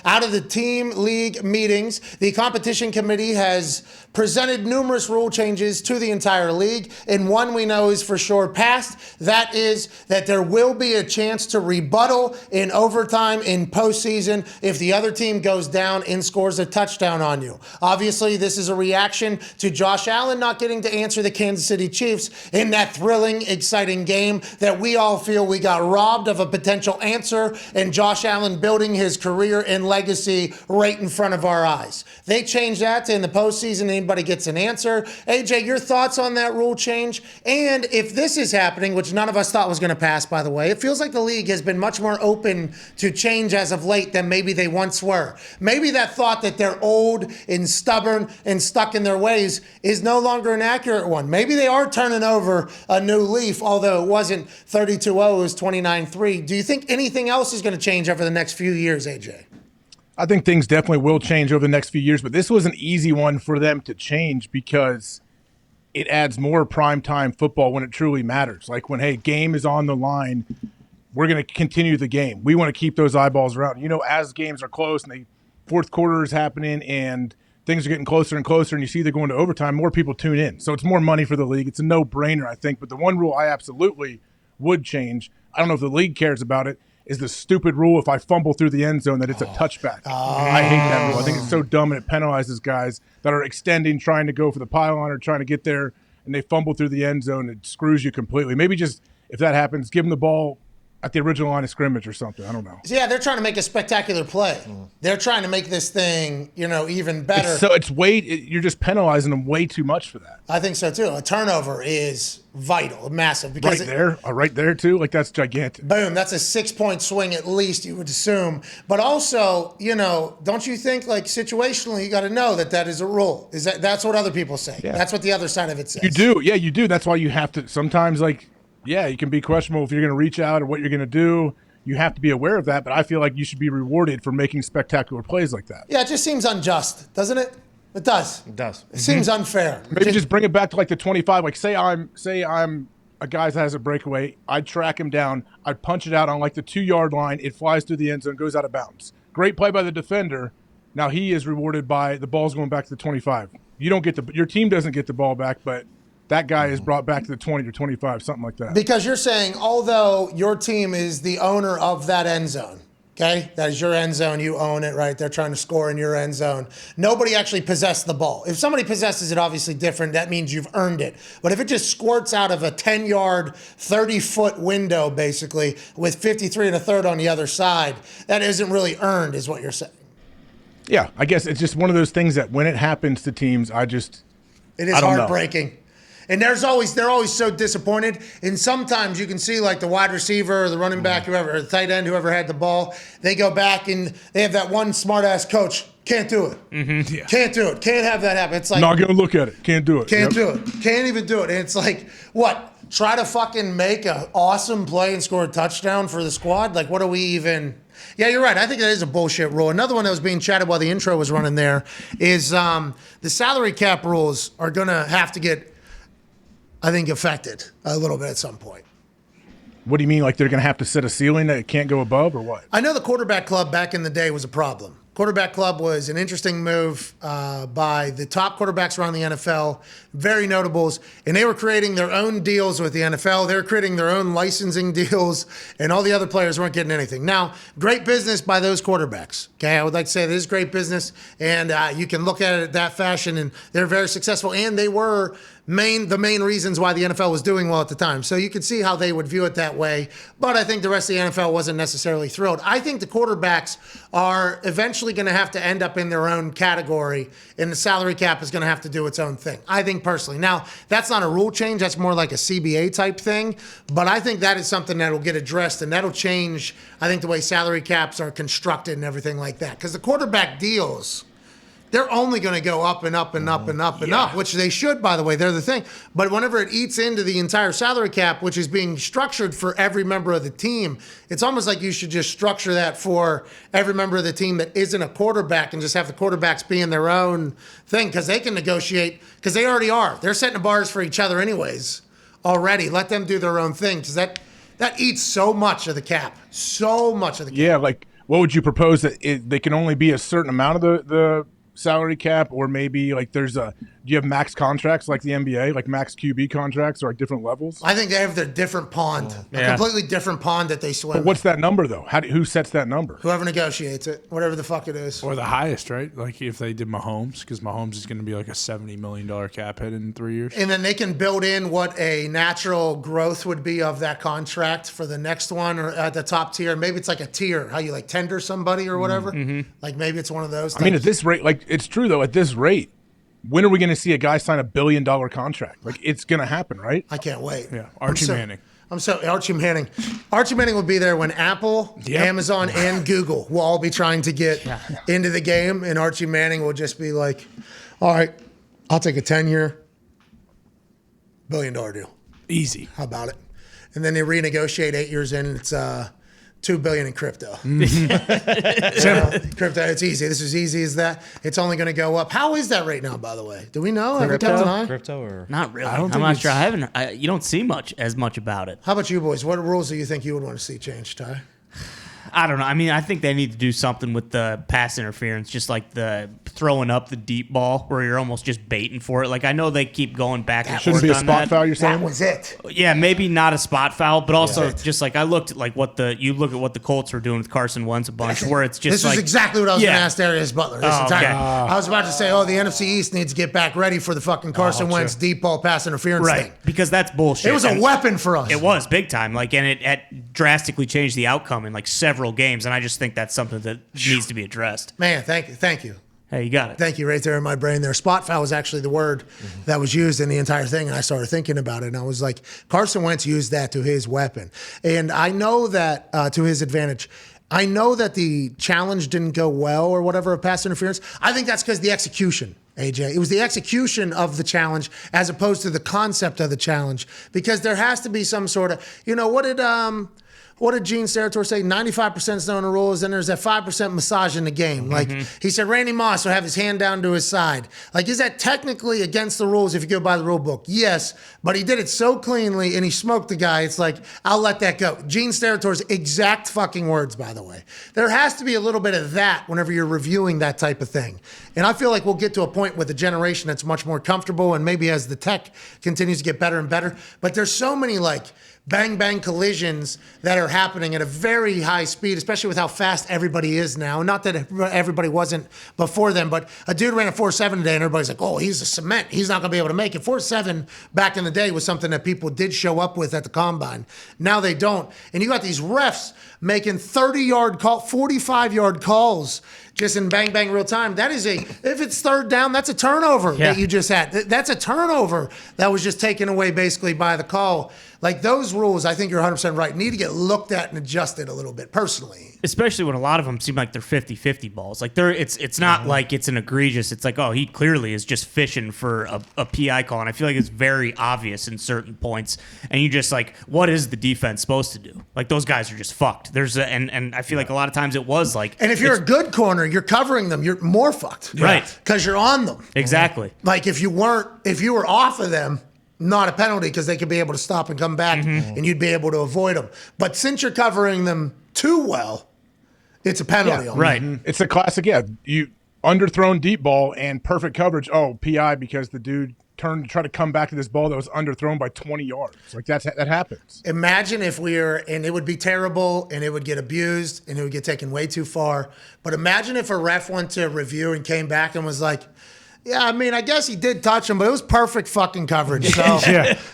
out of the team league meetings, the competition committee has presented numerous rule changes to the entire league, and one we know is for sure passed. That is that there will be a chance to rebuttal in overtime in postseason if the other team goes down and scores a touchdown on you. Obviously, this is a reaction to Josh Allen not getting to answer the Kansas City Chiefs in that thrilling, exciting game that we all feel we got robbed of a potential answer, and Josh Allen building his career and legacy right in front of our eyes. They changed that to in the postseason, anybody gets an answer. AJ, your thoughts on that rule change? And if this is happening, which none of us thought was going to pass, by the way, it feels like the league has been much more open to change as of late than maybe they once were. Maybe that thought that they're old and stubborn and stuck in their ways is no longer an accurate one. Maybe they are turning over a new leaf, although it wasn't 32-0, it was 29-3. Do you think anything else is going to change over the next few years, AJ? I think things definitely will change over the next few years, but this was an easy one for them to change because it adds more primetime football when it truly matters. Like when, hey, game is on the line, we're going to continue the game. We want to keep those eyeballs around. You know, as games are close and the fourth quarter is happening and things are getting closer and closer and you see they're going to overtime, more people tune in. So it's more money for the league. It's a no-brainer, I think. But the one rule I absolutely would change, I don't know if the league cares about it, is the stupid rule if I fumble through the end zone that it's a touchback. I hate that rule. I think it's so dumb and it penalizes guys that are extending, trying to go for the pylon or trying to get there, and they fumble through the end zone. It screws you completely. Maybe just, if that happens, give them the ball at the original line of scrimmage or something. I don't know. Yeah, they're trying to make a spectacular play. They're trying to make this thing, even better. You're just penalizing them way too much for that. I think so too. A turnover is vital, massive. Because right there too. Like that's gigantic. Boom, that's a 6-point swing at least, you would assume. But also, don't you think like situationally you got to know that is a rule? That's what other people say. Yeah. That's what the other side of it says. You do. Yeah, you do. That's why you have to sometimes you can be questionable if you're going to reach out or what you're going to do. You have to be aware of that, but I feel like you should be rewarded for making spectacular plays like that. Yeah, it just seems unjust, doesn't it? It does. It does. It seems unfair. Maybe just bring it back to like the 25. Like say I'm a guy that has a breakaway. I'd track him down. I'd punch it out on like the 2-yard line. It flies through the end zone, goes out of bounds. Great play by the defender. Now he is rewarded by the ball's going back to the 25. Your team doesn't get the ball back, but that guy is brought back to the 20 or 25, something like that. Because you're saying, although your team is the owner of that end zone, okay? That is your end zone. You own it, right? They're trying to score in your end zone. Nobody actually possessed the ball. If somebody possesses it, obviously different. That means you've earned it. But if it just squirts out of a 10-yard, 30-foot window, basically, with 53 1/3 on the other side, that isn't really earned, is what you're saying. Yeah, I guess it's just one of those things that when it happens to teams, it is heartbreaking. And they're always so disappointed. And sometimes you can see like the wide receiver or the running back, whoever, or the tight end, whoever had the ball, they go back and they have that one smart-ass coach. Can't do it. Mm-hmm. Yeah. Can't do it. Can't have that happen. It's like not gonna look at it. Can't do it. Can't do it. Can't even do it. And it's like, what? Try to fucking make an awesome play and score a touchdown for the squad? Like, what are we even? Yeah, you're right. I think that is a bullshit rule. Another one that was being chatted while the intro was running there is the salary cap rules are gonna have to get, I think, affected a little bit at some point. What do you mean? Like they're going to have to set a ceiling that it can't go above or what? I know the quarterback club back in the day was a problem. Quarterback club was an interesting move by the top quarterbacks around the NFL, very notables, and they were creating their own deals with the NFL. They were creating their own licensing deals, and all the other players weren't getting anything. Now, great business by those quarterbacks. Okay, I would like to say this is great business, and you can look at it that fashion, and they're very successful, and they were the main reasons why the NFL was doing well at the time. So you could see how they would view it that way. But I think the rest of the NFL wasn't necessarily thrilled. I think the quarterbacks are eventually going to have to end up in their own category, and the salary cap is going to have to do its own thing, I think personally. Now, that's not a rule change. That's more like a CBA type thing. But I think that is something that will get addressed, and that'll change, I think, the way salary caps are constructed and everything like that. Because the quarterback deals, they're only going to go up and up and up and up and up, which they should, by the way. They're the thing. But whenever it eats into the entire salary cap, which is being structured for every member of the team, it's almost like you should just structure that for every member of the team that isn't a quarterback and just have the quarterbacks be in their own thing because they can negotiate, because they already are. They're setting the bars for each other anyways already. Let them do their own thing because that eats so much of the cap. So much of the cap. Yeah, like what would you propose that they can only be a certain amount of the salary cap, or maybe like do you have max contracts like the NBA, like max QB contracts, or like different levels? I think they have their different pond, a completely different pond that they swim. But what's that number though? Who sets that number? Whoever negotiates it, whatever the fuck it is. Or the highest, right? Like if they did Mahomes, because Mahomes is going to be like a $70 million cap hit in 3 years. And then they can build in what a natural growth would be of that contract for the next one, or at the top tier. Maybe it's like a tier, how you like tender somebody or whatever. Like maybe it's one of those. I mean, at this rate, like it's true though. At this rate, when are we going to see a guy sign $1 billion contract? Like it's going to happen, right? I can't wait. Yeah, Archie Manning. Archie Manning. Archie Manning will be there when Apple, Amazon, and Google will all be trying to get into the game, and Archie Manning will just be like, "All right, I'll take a 10-year, $1 billion deal. Easy. How about it?" And then they renegotiate 8 years in, and it's $2 billion in crypto. Crypto, it's easy. This is easy as that. It's only going to go up. How is that right now, by the way? Do we know? Have we kept an eye? Crypto or Not really. I'm not sure. You don't see as much about it. How about you boys? What rules do you think you would want to see changed, Ty? I don't know. I mean, I think they need to do something with the pass interference, just like the throwing up the deep ball where you're almost just baiting for it. Like, I know they keep going back and forth Shouldn't be a on spot that. foul, you're saying? That was it. Yeah, maybe not a spot foul, but also just like I looked at like you look at what the Colts were doing with Carson Wentz a bunch, where it's just This is exactly what I was going to ask Darius Butler. This Oh, entire, okay. I was about to say, the NFC East needs to get back ready for the fucking Carson Wentz deep ball pass interference right, thing. because that's bullshit. It was a And weapon for us. It was big time, like, and it drastically changed the outcome in like several games, and I just think that's something that needs to be addressed. Man, thank you. Hey, you got it. Thank you, right there in my brain there. Spot foul was actually the word that was used in the entire thing, and I started thinking about it, and I was like, Carson Wentz used that to his weapon. And I know that, to his advantage, I know that the challenge didn't go well or whatever of pass interference. I think that's because the execution, AJ. It was the execution of the challenge as opposed to the concept of the challenge, because there has to be some sort of, what did Gene Steratore say? 95% is known the rules, then there's that 5% massage in the game. Like he said, Randy Moss will have his hand down to his side. Like, is that technically against the rules if you go by the rule book? Yes, but he did it so cleanly and he smoked the guy. It's like, I'll let that go. Gene Steratore's exact fucking words, by the way. There has to be a little bit of that whenever you're reviewing that type of thing. And I feel like we'll get to a point with a generation that's much more comfortable, and maybe as the tech continues to get better and better. But there's so many like bang collisions that are happening at a very high speed, especially with how fast everybody is now. Not that everybody wasn't before then, but a dude ran a 4.7 today and everybody's like, oh, he's a cement. He's not going to be able to make it. 4.7 back in the day was something that people did show up with at the combine. Now they don't. And you got these refs making 30-yard call, 45-yard calls just in bang real time. That is if it's third down, that's a turnover that you just had. That's a turnover that was just taken away basically by the call. Like, those rules, I think you're 100% right, need to get looked at and adjusted a little bit personally. Especially when a lot of them seem like they're 50-50 balls. Like, it's not like it's an egregious. It's like, oh, he clearly is just fishing for a PI call. And I feel like it's very obvious in certain points. And you just like, what is the defense supposed to do? Like, those guys are just fucked. And I feel like a lot of times it was like. And if you're a good corner, you're covering them, you're more fucked. Right. Because you're on them. Exactly. Like, if you were off of them, not a penalty because they could be able to stop and come back and you'd be able to avoid them. But since you're covering them too well, it's a penalty on right. them. It's a classic, you underthrown deep ball and perfect coverage. Oh, PI because the dude turned to try to come back to this ball that was underthrown by 20 yards. Like that happens. Imagine if and it would be terrible and it would get abused and it would get taken way too far. But imagine if a ref went to review and came back and was like, yeah, I mean, I guess he did touch him, but it was perfect fucking coverage. So,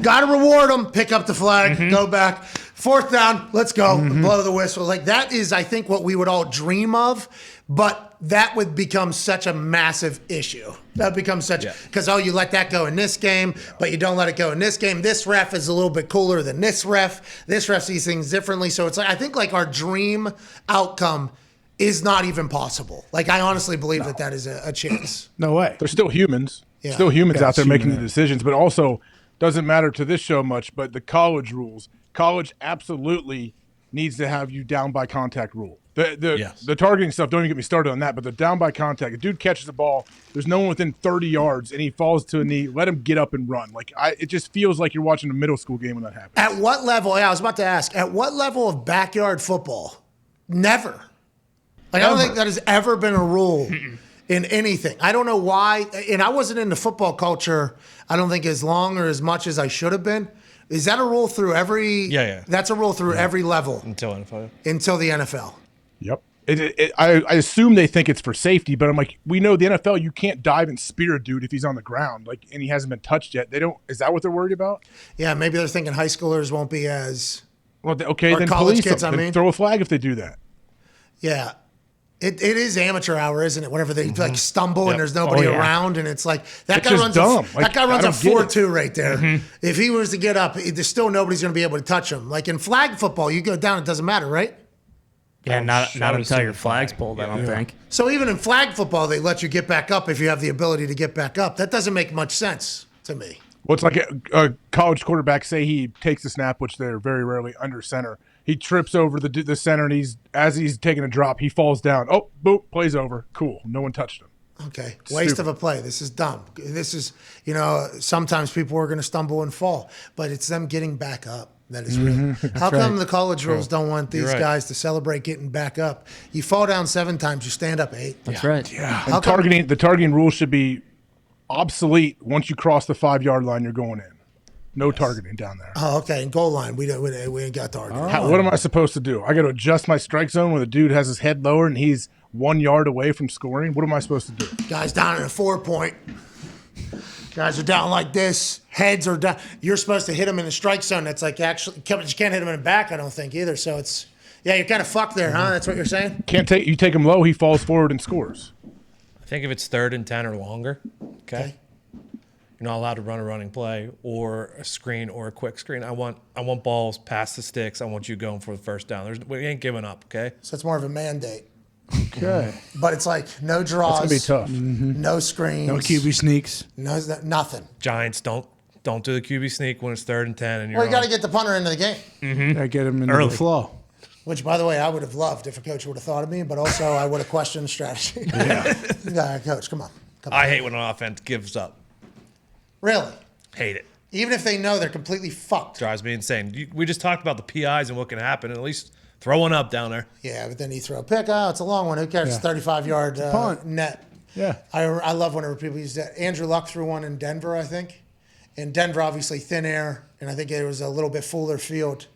got to reward him, pick up the flag, go back. Fourth down, let's go, blow the whistle. Like, that is, I think, what we would all dream of, but that would become such a massive issue. That would become because, you let that go in this game, but you don't let it go in this game. This ref is a little bit cooler than this ref. This ref sees things differently. So it's like, I think like our dream outcome is not even possible. Like, I honestly believe that is a chance. No way. They're still humans. Still humans out there making the decisions, but also doesn't matter to this show much, but the college rules. College absolutely needs to have you down by contact rule. The targeting stuff, don't even get me started on that, but the down by contact. A dude catches the ball, there's no one within 30 yards, and he falls to a knee, let him get up and run. Like, it just feels like you're watching a middle school game when that happens. At what level, I was about to ask, at what level of backyard football? Never. Like, I don't think that has ever been a rule in anything. I don't know why. And I wasn't into football culture, I don't think, as long or as much as I should have been. Is that a rule through every? Yeah. That's a rule through every level Until NFL. until the NFL. Yep. I assume they think it's for safety, but I'm like, we know the NFL, you can't dive and spear a dude if he's on the ground, like, and he hasn't been touched yet. They don't. Is that what they're worried about? Yeah, maybe they're thinking high schoolers won't be as. Well, okay, Or then college police kids, them. I Then mean. throw a flag if they do that. Yeah. It is amateur hour, isn't it? Whenever they like stumble and there's nobody Oh, yeah. around, and it's like that It's guy just runs dumb. that Like, guy runs I a don't get it. 4-2 right there. If he was to get up, there's still nobody's going to be able to touch him. Like in flag football, you go down, it doesn't matter, right? Yeah, not shot until us your in the flag's flag. pulled, I don't think. So even in flag football, they let you get back up if you have the ability to get back up. That doesn't make much sense to me. Well, it's like a college quarterback, say he takes the snap, which they're very rarely under center. He trips over the center, and as he's taking a drop, he falls down. Oh, boop, play's over. Cool. No one touched him. Okay. Waste Stupid. of a play. This is dumb. This is, sometimes people are going to stumble and fall, but it's them getting back up. That is real. How come the college rules don't want these right. guys to celebrate getting back up? You fall down 7 times, you stand up 8. That's right. And the targeting rule should be obsolete once you cross the 5-yard line. You're going in. No targeting down there. Oh, okay. And goal line, we ain't got target. What am I supposed to do? I got to adjust my strike zone when the dude has his head lower and he's 1 yard away from scoring. What am I supposed to do? Guys down in a 4-point. Guys are down like this. Heads are down. You're supposed to hit them in the strike zone. That's like actually, you can't hit them in the back, I don't think either. So it's, yeah, you're kind of fucked there, huh? That's what you're saying? You take him low, he falls forward and scores. I think if it's 3rd and 10 or longer, okay, you're not allowed to run a running play or a screen or a quick screen. I want balls past the sticks. I want you going for the first down. We ain't giving up, okay? So it's more of a mandate. Okay. But it's like no draws. That's going to be tough. No screens. No QB sneaks. No, nothing. Giants don't do the QB sneak when it's 3rd and 10 and you're Well, you got to on. get the punter into the game. I get him in Early. the flow. Which, by the way, I would have loved if a coach would have thought of me, but also I would have questioned the strategy. Yeah. Coach, come on. I hate when an offense gives up. Really? Hate it. Even if they know they're completely fucked. Drives me insane. We just talked about the PIs and what can happen. At least throw one up down there. Yeah, but then you throw a pick. Oh, it's a long one. Who cares? It's 35-yard punt. net. Yeah. I love whenever people use that. Andrew Luck threw one in Denver, I think. In Denver, obviously thin air, and I think it was a little bit fuller field.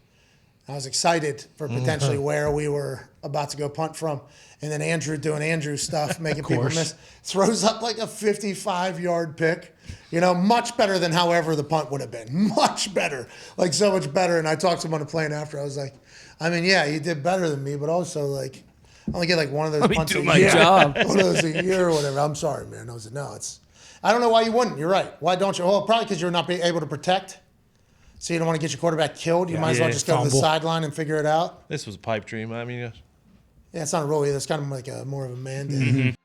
I was excited for potentially where we were about to go punt from. And then Andrew doing Andrew stuff, making people miss. Throws up like a 55-yard pick. Much better than however the punt would have been. Much better. Like so much better. And I talked to him on the plane after. I was like, I mean, yeah, you did better than me, but also like, I only get like one of those punts a year. job. One of those a year or whatever. I'm sorry, man. I was like, no, I don't know why you wouldn't. You're right. Why don't you? Well, probably because you're not being able to protect. So you don't want to get your quarterback killed. You might as well just go to the fumble. sideline and figure it out. This was a pipe dream. I mean, Yeah, it's not a rule either. It's kind of like more of a mandate.